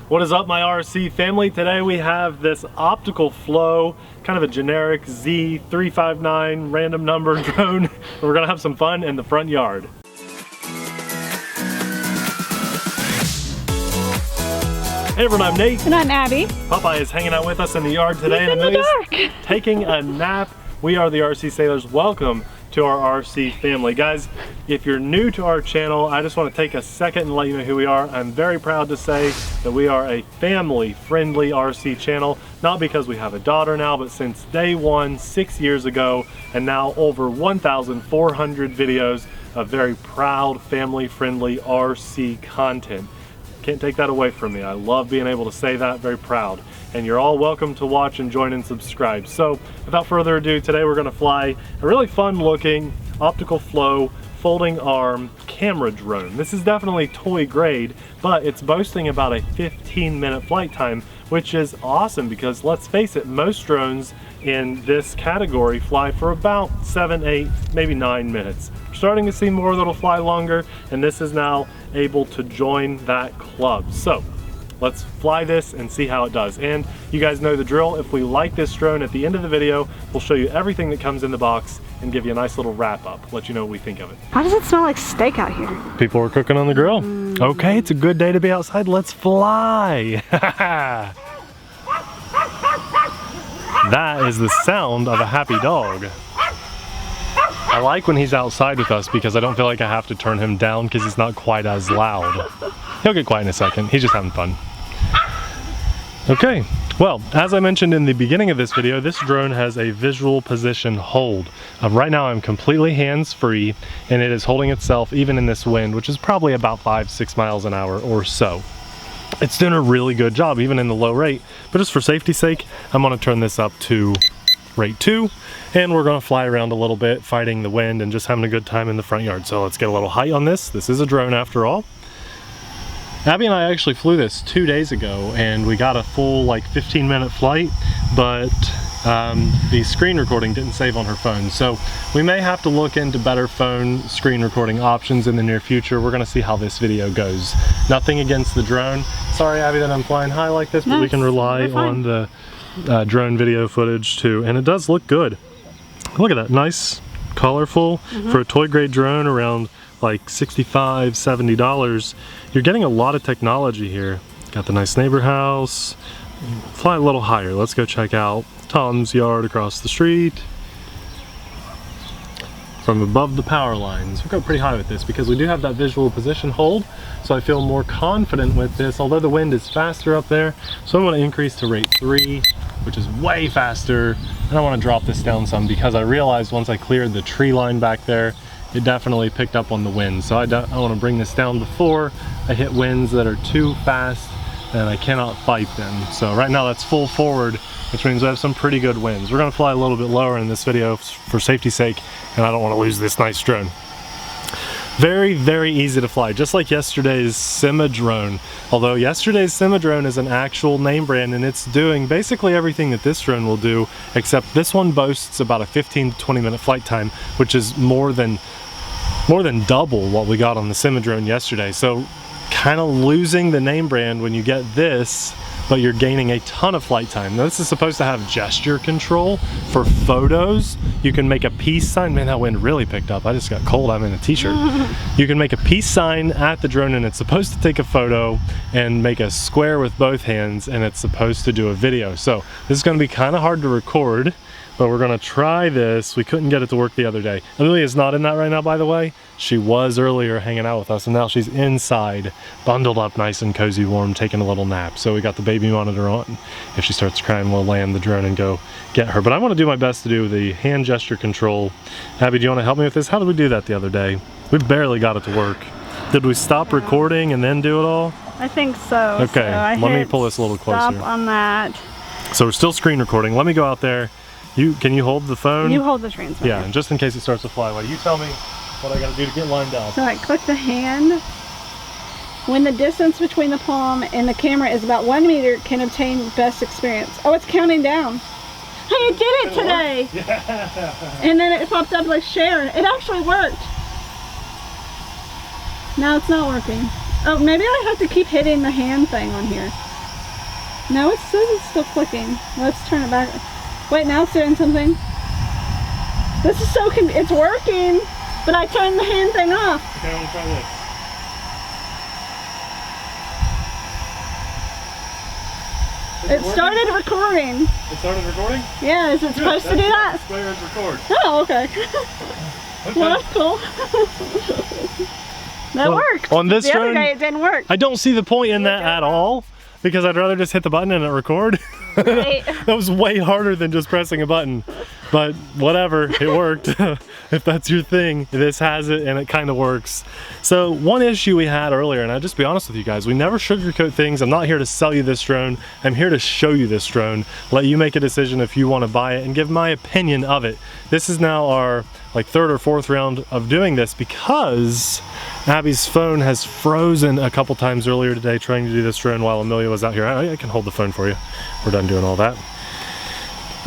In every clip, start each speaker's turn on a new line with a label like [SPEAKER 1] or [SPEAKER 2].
[SPEAKER 1] What is up, my RC family? Today we have this Optical Flow, kind of a generic Z359 random number drone. We're gonna have some fun in the front yard. Hey everyone, I'm Nate.
[SPEAKER 2] And I'm Abby.
[SPEAKER 1] Popeye is hanging out with us in the yard today.
[SPEAKER 2] In the dark.
[SPEAKER 1] Taking a nap. We are the RC Sailors. Welcome to our RC family. Guys, if you're new to our channel, I just want to take a second and let you know who we are. I'm very proud to say that we are a family-friendly RC channel, not because we have a daughter now, but since day one, 6 years ago, and now over 1,400 videos of very proud, family-friendly RC content. Can't take that away from me. I love being able to say that, very proud. And you're all welcome to watch and join and subscribe. So without further ado, today we're gonna fly a really fun looking Optical Flow folding arm camera drone. This is definitely toy grade, but it's boasting about a 15-minute flight time, which is awesome because let's face it, most drones in this category fly for about 7, 8, maybe 9 minutes. We're starting to see more that'll fly longer, and this is now able to join that club. So let's fly this and see how it does. And you guys know the drill. If we like this drone, at the end of the video, we'll show you everything that comes in the box and give you a nice little wrap up, let you know what we think of it.
[SPEAKER 2] Why does it smell like steak out here?
[SPEAKER 1] People are cooking on the grill. Okay, it's a good day to be outside. Let's fly. That is the sound of a happy dog. I like when he's outside with us because I don't feel like I have to turn him down because he's not quite as loud. He'll get quiet in a second. He's just having fun. Okay, well, as I mentioned in the beginning of this video, this drone has a visual position hold. Right now I'm completely hands-free and it is holding itself even in this wind, which is probably about 5-6 miles an hour or so. It's doing a really good job even in the low rate, but just for safety's sake, I'm gonna turn this up to rate 2, and we're gonna fly around a little bit, fighting the wind and just having a good time in the front yard. So let's get a little height on this. This is a drone after all. Abby and I actually flew this 2 days ago and we got a full like 15-minute flight, but the screen recording didn't save on her phone. So we may have to look into better phone screen recording options in the near future. We're gonna see how this video goes. Nothing against the drone. Sorry, Abby, that I'm flying high like this, but we can rely on the drone video footage too, and it does look good. Look at that, nice, colorful. For a toy grade drone around like $65, $70. You're getting a lot of technology here. Got the nice neighbor house. Fly a little higher. Let's go check out Tom's yard across the street. From above the power lines. We'll go pretty high with this because we do have that visual position hold, so I feel more confident with this, although the wind is faster up there. So I'm going to increase to rate 3, which is way faster, and I want to drop this down some because I realized once I cleared the tree line back there, it definitely picked up on the wind. So I want to bring this down before I hit winds that are too fast and I cannot fight them. So right now that's full forward, which means we have some pretty good winds. We're going to fly a little bit lower in this video for safety's sake, and I don't want to lose this nice drone. Very, very easy to fly, just like yesterday's Sima drone. Although yesterday's Sima drone is an actual name brand and it's doing basically everything that this drone will do, except this one boasts about a 15 to 20 minute flight time, which is more than double what we got on the Sima drone yesterday. So kind of losing the name brand when you get this, but you're gaining a ton of flight time. Now this is supposed to have gesture control for photos. You can make a peace sign. Man, that wind really picked up. I just got cold, I'm in a t-shirt. You can make a peace sign at the drone and it's supposed to take a photo and make a square with both hands, and it's supposed to do a video. So this is gonna be kind of hard to record, but we're gonna try this. We couldn't get it to work the other day. Amelia's not in that right now, by the way. She was earlier hanging out with us, and now she's inside, bundled up nice and cozy warm, taking a little nap. So we got the baby monitor on. If she starts crying, we'll land the drone and go get her. But I wanna do my best to do the hand gesture control. Abby, do you wanna help me with this? How did we do that the other day? We barely got it to work. Did we stop recording and then do it all?
[SPEAKER 2] I think so.
[SPEAKER 1] Okay,
[SPEAKER 2] so
[SPEAKER 1] let me pull this a little closer.
[SPEAKER 2] Stop on that.
[SPEAKER 1] So we're still screen recording. Let me go out there. Can you hold the phone?
[SPEAKER 2] You hold the transmitter.
[SPEAKER 1] Yeah, and just in case it starts to fly away, you tell me what I gotta do to get lined up.
[SPEAKER 2] So I click the hand. When the distance between the palm and the camera is about 1 meter, can obtain best experience. Oh, it's counting down. Hey, it did it today. Yeah. And then it popped up like share. It actually worked. Now it's not working. Oh, maybe I have to keep hitting the hand thing on here. No, it says it's still clicking. Let's turn it back. Wait, now it's doing something. This is so it's working, but I turned the hand thing off.
[SPEAKER 1] Okay, I'm gonna try this.
[SPEAKER 2] It started recording.
[SPEAKER 1] It started recording?
[SPEAKER 2] Yeah, is it supposed to do that?
[SPEAKER 1] Player is record.
[SPEAKER 2] Oh, okay. Well, that's cool. That worked.
[SPEAKER 1] On this
[SPEAKER 2] the
[SPEAKER 1] drone,
[SPEAKER 2] other day it didn't work.
[SPEAKER 1] I don't see the point in that at all, because I'd rather just hit the button and it record.
[SPEAKER 2] Right.
[SPEAKER 1] That was way harder than just pressing a button. But whatever, it worked. If that's your thing, this has it and it kind of works. So one issue we had earlier, and I'll just be honest with you guys, we never sugarcoat things. I'm not here to sell you this drone. I'm here to show you this drone. Let you make a decision if you want to buy it and give my opinion of it. This is now our like 3rd or 4th round of doing this because Abby's phone has frozen a couple times earlier today trying to do this drone while Amelia was out here. I can hold the phone for you. We're done doing all that.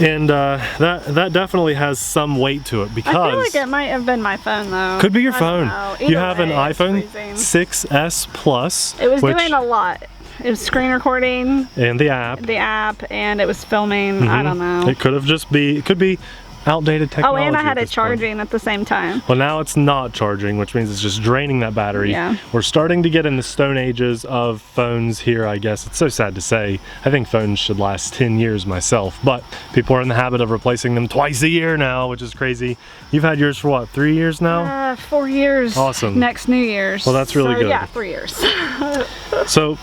[SPEAKER 1] And that definitely has some weight to it because
[SPEAKER 2] I feel like it might have been my phone though.
[SPEAKER 1] Could be your phone. You have an iPhone
[SPEAKER 2] freezing.
[SPEAKER 1] 6S Plus.
[SPEAKER 2] It was doing a lot. It was screen recording.
[SPEAKER 1] And the app.
[SPEAKER 2] And it was filming. I don't know.
[SPEAKER 1] It could have just it could be outdated technology.
[SPEAKER 2] Oh, and I had it charging at the same time.
[SPEAKER 1] Well, now it's not charging, which means it's just draining that battery.
[SPEAKER 2] Yeah.
[SPEAKER 1] We're starting to get in the stone ages of phones here, I guess. It's so sad to say. I think phones should last 10 years myself, but people are in the habit of replacing them twice a year now, which is crazy. You've had yours for what, 3 years now?
[SPEAKER 2] 4 years.
[SPEAKER 1] Awesome.
[SPEAKER 2] Next New Year's.
[SPEAKER 1] Well, that's really good.
[SPEAKER 2] Yeah, 3 years.
[SPEAKER 1] So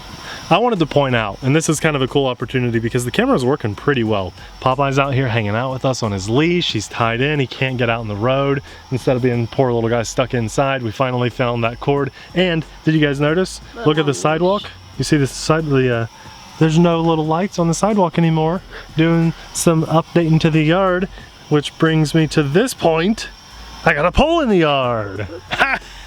[SPEAKER 1] I wanted to point out, and this is kind of a cool opportunity because the camera is working pretty well. Popeye's out here hanging out with us on his leash. He's tied in. He can't get out on the road. Instead of being poor little guy stuck inside, we finally found that cord. And did you guys notice? Look at the sidewalk. You see the side, there's no little lights on the sidewalk anymore. Doing some updating to the yard, which brings me to this point. I got a pole in the yard.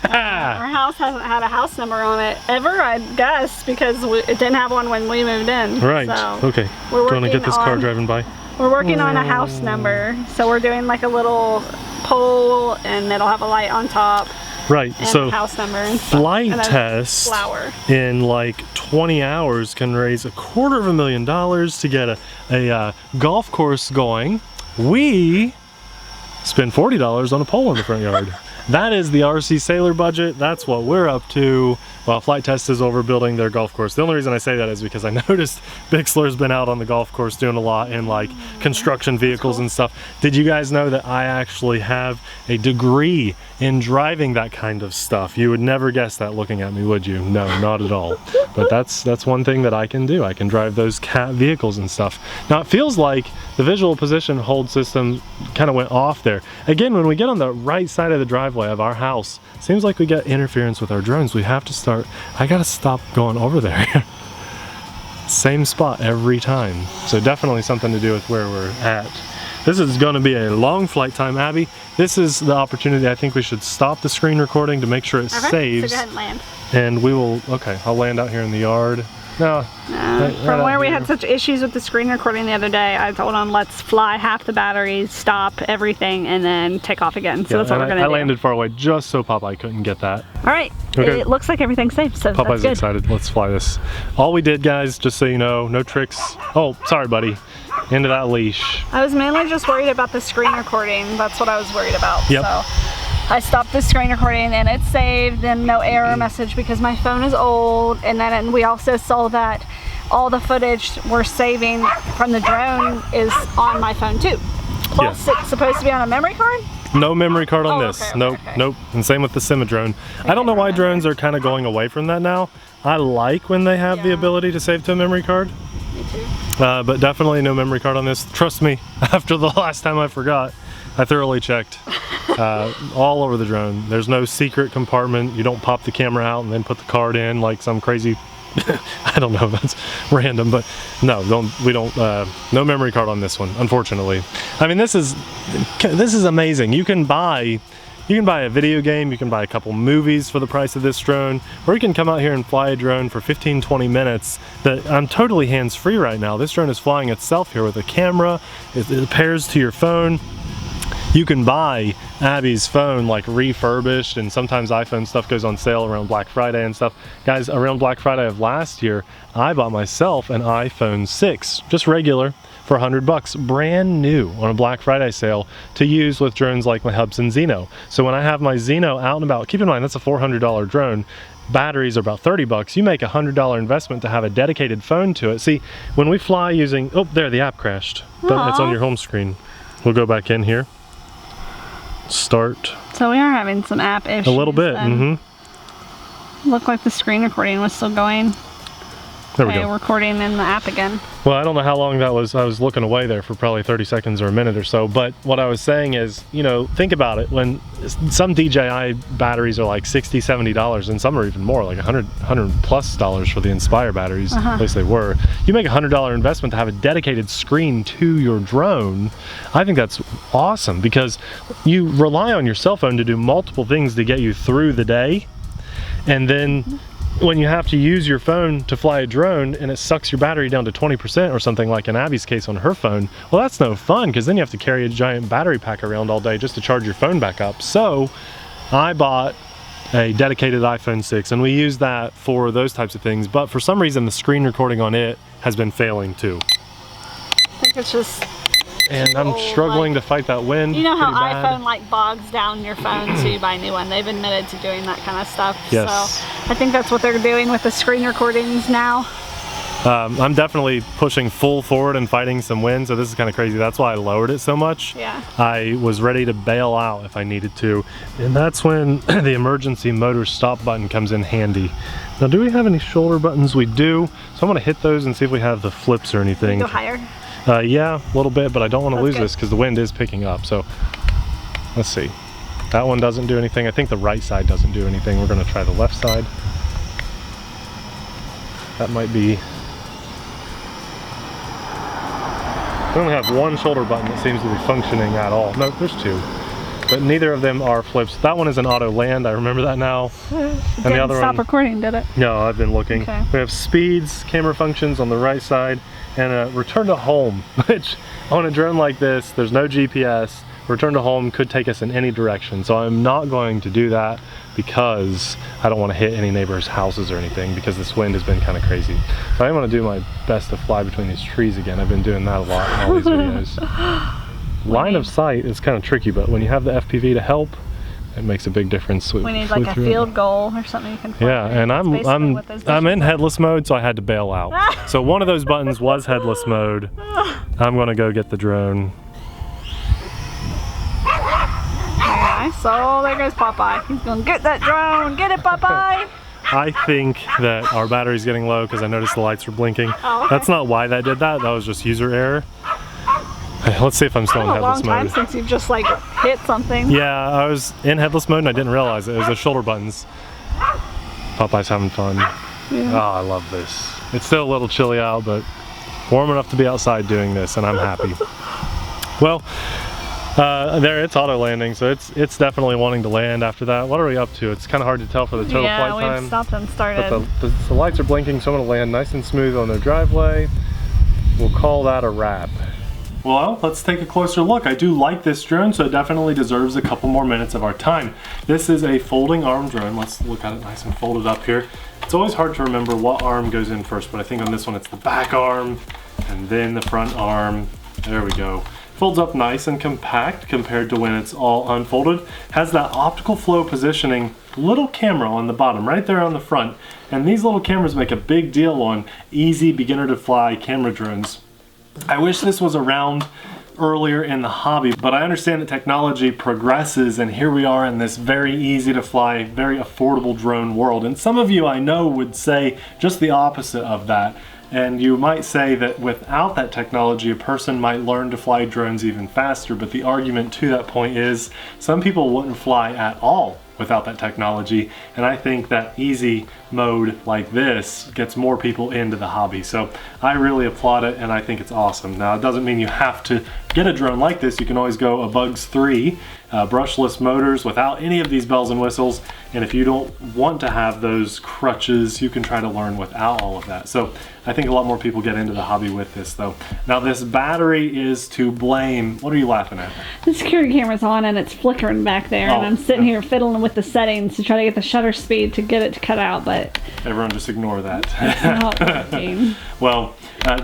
[SPEAKER 2] Our house hasn't had a house number on it ever, I guess, because it didn't have one when we moved in.
[SPEAKER 1] Right.
[SPEAKER 2] So
[SPEAKER 1] Okay. Going to get this car driving by.
[SPEAKER 2] We're working on a house number, so we're doing like a little pole, and it'll have a light on top.
[SPEAKER 1] Right.
[SPEAKER 2] And
[SPEAKER 1] so
[SPEAKER 2] house number and stuff.
[SPEAKER 1] flight
[SPEAKER 2] and
[SPEAKER 1] test
[SPEAKER 2] flower.
[SPEAKER 1] in like 20 hours can raise $250,000 to get a golf course going. We spend $40 on a pole in the front yard. That is the RC Sailor budget. That's what we're up to while Flight Test is over building their golf course. The only reason I say that is because I noticed Bixler's been out on the golf course doing a lot in like construction vehicles and stuff. Did you guys know that I actually have a degree in driving that kind of stuff? You would never guess that looking at me, would you? No, not at all. But that's one thing that I can do. I can drive those cat vehicles and stuff. Now it feels like the visual position hold system kind of went off there. Again, when we get on the right side of the driveway of our house, seems like we get interference with our drones. We have to start, I gotta stop going over there. Same spot every time. So definitely something to do with where we're at. This is going to be a long flight time, Abby. This is the opportunity. I think we should stop the screen recording to make sure it saves.
[SPEAKER 2] So go ahead and land.
[SPEAKER 1] And we will, okay, I'll land out here in the yard. No.
[SPEAKER 2] From where we had such issues with the screen recording the other day, I told them let's fly half the batteries, stop everything, and then take off again. So that's what we're going to do.
[SPEAKER 1] I landed far away just so Popeye couldn't get that.
[SPEAKER 2] All right. Okay. It looks like everything's safe, so
[SPEAKER 1] Popeye's
[SPEAKER 2] that's good.
[SPEAKER 1] excited. Let's fly this. All we did, guys, just so you know, no tricks. Oh, sorry, buddy. Into that leash.
[SPEAKER 2] I was mainly just worried about the screen recording. That's what I was worried about.
[SPEAKER 1] Yep.
[SPEAKER 2] So I stopped the screen recording and it's saved and no error message because my phone is old. And then we also saw that all the footage we're saving from the drone is on my phone too. Plus it's supposed to be on a memory card?
[SPEAKER 1] No memory card on this.
[SPEAKER 2] Okay,
[SPEAKER 1] nope,
[SPEAKER 2] okay.
[SPEAKER 1] nope. And same with the Semi-drone. I don't know why drones are kind of going away from that now. I like when they have the ability to save to a memory card.
[SPEAKER 2] Me too.
[SPEAKER 1] But definitely no memory card on this. Trust me, after the last time I forgot, I thoroughly checked all over the drone. There's no secret compartment. You don't pop the camera out and then put the card in like some crazy, I don't know, that's random, but no, no memory card on this one, unfortunately. I mean, this is amazing. You can buy a video game, you can buy a couple movies for the price of this drone, or you can come out here and fly a drone for 15-20 minutes. I'm totally hands-free right now. This drone is flying itself here with a camera. It pairs to your phone. You can buy Abby's phone like refurbished, and sometimes iPhone stuff goes on sale around Black Friday and stuff. Guys, around Black Friday of last year, I bought myself an iPhone 6, just regular, for $100, brand new on a Black Friday sale to use with drones like my Hubsan Zeno. So when I have my Zeno out and about, keep in mind that's a $400 drone, batteries are about $30. You make a $100 investment to have a dedicated phone to it. See, when we fly using, oh, there, the app crashed. It's on your home screen. We'll go back in here. Start.
[SPEAKER 2] So we are having some app issues.
[SPEAKER 1] A little bit,
[SPEAKER 2] Looked like the screen recording was still going.
[SPEAKER 1] There we go.
[SPEAKER 2] Recording in the app again.
[SPEAKER 1] Well, I don't know how long that was. I was looking away there for probably 30 seconds or a minute or so. But what I was saying is, you know, think about it. When some DJI batteries are like $60, $70, and some are even more, like $100 plus for the Inspire batteries. At least they were. You make a $100 investment to have a dedicated screen to your drone. I think that's awesome because you rely on your cell phone to do multiple things to get you through the day. And then when you have to use your phone to fly a drone and it sucks your battery down to 20% or something, like in Abby's case on her phone, well, that's no fun, because then you have to carry a giant battery pack around all day just to charge your phone back up. So I bought a dedicated iPhone 6 and we use that for those types of things, but for some reason the screen recording on it has been failing too.
[SPEAKER 2] I think it's just...
[SPEAKER 1] And I'm struggling to fight that wind.
[SPEAKER 2] You know how iPhone like bogs down your phone so you buy a new one? They've admitted to doing that kind of stuff.
[SPEAKER 1] Yes.
[SPEAKER 2] So I think that's what they're doing with the screen recordings now.
[SPEAKER 1] I'm definitely pushing full forward and fighting some wind, so this is kind of crazy. That's why I lowered it so much.
[SPEAKER 2] Yeah.
[SPEAKER 1] I was ready to bail out if I needed to. And that's when the emergency motor stop button comes in handy. Now, do we have any shoulder buttons? We do. So I'm gonna hit those and see if we have the flips or anything.
[SPEAKER 2] Go higher.
[SPEAKER 1] Yeah, a little bit, but I don't want to lose this because the wind is picking up. So let's see. That one doesn't do anything. I think the right side doesn't do anything. We're going to try the left side. That might be... I only have one shoulder button that seems to be functioning at all. No, there's two. But neither of them are flips. That one is an auto land, I remember that now.
[SPEAKER 2] And the other stop recording, did it?
[SPEAKER 1] No, I've been looking.
[SPEAKER 2] Okay.
[SPEAKER 1] We have speeds, camera functions on the right side, and a return to home, which on a drone like this, there's no GPS. Return to home could take us in any direction. So I'm not going to do that because I don't want to hit any neighbors' houses or anything, because this wind has been kind of crazy. So I'm going to do my best to fly between these trees again. I've been doing that a lot in all these videos. Line of sight is kind of tricky, but when you have the FPV to help, it makes a big difference.
[SPEAKER 2] We need like a field goal or something you can fly.
[SPEAKER 1] Yeah, and I'm in headless mode, so I had to bail out. So one of those buttons was headless mode. I'm gonna go get the drone.
[SPEAKER 2] So there goes Popeye. He's gonna get that drone. Get it, Popeye.
[SPEAKER 1] I think that our battery's getting low because I noticed the lights were blinking.
[SPEAKER 2] Oh, okay.
[SPEAKER 1] That's not why that did that. That was just user error. Let's see if I'm still in headless mode.
[SPEAKER 2] A long time since you've just like hit something.
[SPEAKER 1] Yeah, I was in headless mode and I didn't realize it. It was the shoulder buttons. Popeye's having fun. Yeah. Oh, I love this. It's still a little chilly out, but warm enough to be outside doing this, and I'm happy. Well, there, it's auto landing, so it's definitely wanting to land after that. What are we up to? It's kind of hard to tell for the total flight time.
[SPEAKER 2] Yeah, we've stopped and started.
[SPEAKER 1] But the lights are blinking, so I'm gonna land nice and smooth on their driveway. We'll call that a wrap. Well, let's take a closer look. I do like this drone, so it definitely deserves a couple more minutes of our time. This is a folding arm drone. Let's look at it nice and folded up here. It's always hard to remember what arm goes in first, but I think on this one it's the back arm and then the front arm. There we go. Folds up nice and compact compared to when it's all unfolded. Has that optical flow positioning little camera on the bottom, right there on the front. And these little cameras make a big deal on easy beginner to fly camera drones. I wish this was around earlier in the hobby, but I understand that technology progresses, and here we are in this very easy to fly, very affordable drone world. And some of you I know would say just the opposite of that. And you might say that without that technology, a person might learn to fly drones even faster, but the argument to that point is some people wouldn't fly at all without that technology. And I think that easy mode like this gets more people into the hobby. So I really applaud it, and I think it's awesome. Now, it doesn't mean you have to get a drone like this. You can always go a Bugs 3, brushless motors without any of these bells and whistles. And if you don't want to have those crutches, you can try to learn without all of that. So I think a lot more people get into the hobby with this though. Now this battery is to blame. What are you laughing at?
[SPEAKER 2] The security camera's on and it's flickering back there, and I'm sitting here fiddling with the settings to try to get the shutter speed to get it to cut out, but
[SPEAKER 1] everyone just ignore that.
[SPEAKER 2] It's not working.
[SPEAKER 1] Well,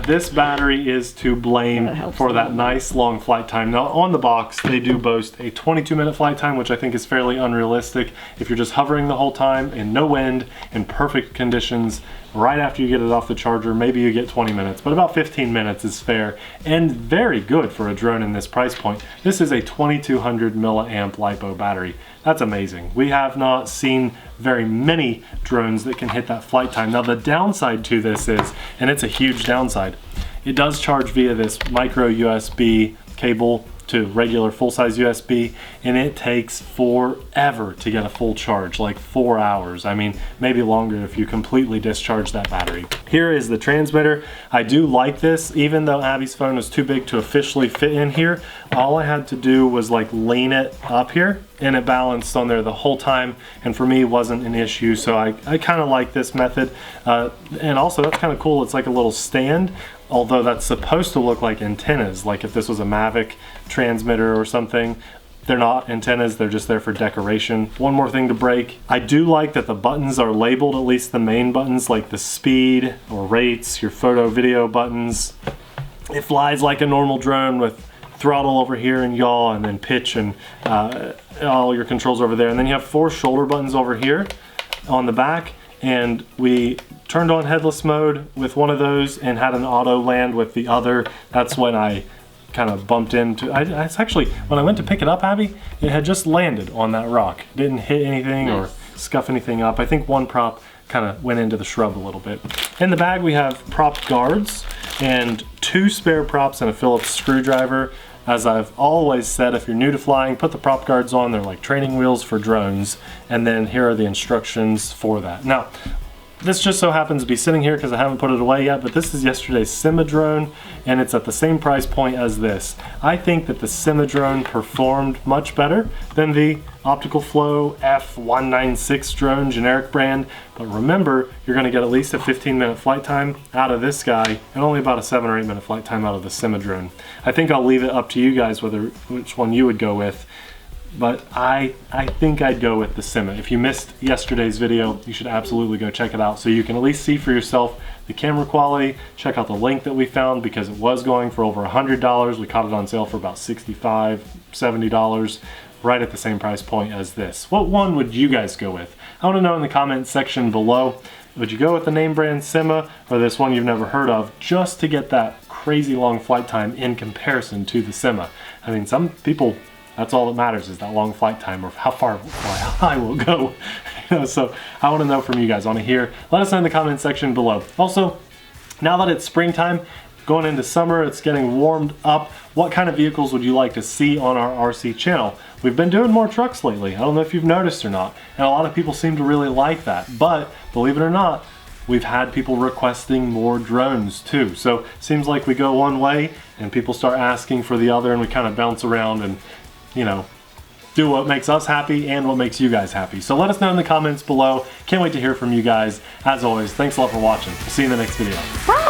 [SPEAKER 1] this battery is to blame for that nice long flight time. Now on the box they do boast a 22-minute flight time, which I think is fairly unrealistic. If you're just hovering the whole time in no wind, in perfect conditions, right after you get it off the charger, maybe you get 20 minutes, but about 15 minutes is fair and very good for a drone in this price point. This is a 2200 milliamp LiPo battery. That's amazing. We have not seen very many drones that can hit that flight time. Now the downside to this is, and it's a huge downside, it does charge via this micro USB cable to regular full-size USB, and it takes forever to get a full charge, like 4 hours. I mean, maybe longer if you completely discharge that battery. Here is the transmitter. I do like this, even though Abby's phone is too big to officially fit in here. All I had to do was like lean it up here, and it balanced on there the whole time, and for me it wasn't an issue. So I kind of like this method, and also that's kind of cool. It's like a little stand, although that's supposed to look like antennas, like if this was a Mavic transmitter or something. They're not antennas, they're just there for decoration. One more thing to break. I do like that the buttons are labeled, at least the main buttons, like the speed or rates, your photo video buttons. It flies like a normal drone with throttle over here and yaw, and then pitch, and all your controls over there. And then you have 4 shoulder buttons over here on the back, and we turned on headless mode with one of those and had an auto land with the other. That's when I kind of bumped into, it's actually, when I went to pick it up, Abby, it had just landed on that rock. Didn't hit anything or scuff anything up. I think one prop kind of went into the shrub a little bit. In the bag we have prop guards and 2 spare props and a Phillips screwdriver. As I've always said, if you're new to flying, put the prop guards on. They're like training wheels for drones. And then here are the instructions for that. Now, this just so happens to be sitting here because I haven't put it away yet, but this is yesterday's Sima-drone, and it's at the same price point as this. I think that the Sima-drone performed much better than the Optical Flow F196 drone, generic brand, but remember, you're going to get at least a 15-minute flight time out of this guy, and only about a 7 or 8 minute flight time out of the Sima-drone. I think I'll leave it up to you guys which one you would go with. But I think I'd go with the Sima. If you missed yesterday's video, you should absolutely go check it out so you can at least see for yourself the camera quality. Check out the link that we found because it was going for over $100. We caught it on sale for about $65, $70, right at the same price point as this. What one would you guys go with? I want to know in the comments section below. Would you go with the name brand Sima or this one you've never heard of just to get that crazy long flight time in comparison to the Sima? I mean, some people, that's all that matters is that long flight time or how far I will go. So I want to know from you guys. I want to hear. Let us know in the comment section below. Also, now that it's springtime, going into summer, it's getting warmed up. What kind of vehicles would you like to see on our RC channel? We've been doing more trucks lately. I don't know if you've noticed or not. And a lot of people seem to really like that. But believe it or not, we've had people requesting more drones too. So seems like we go one way and people start asking for the other, and we kind of bounce around and, you know, do what makes us happy and what makes you guys happy. So let us know in the comments below. Can't wait to hear from you guys. As always, thanks a lot for watching. See you in the next video.
[SPEAKER 2] Bye.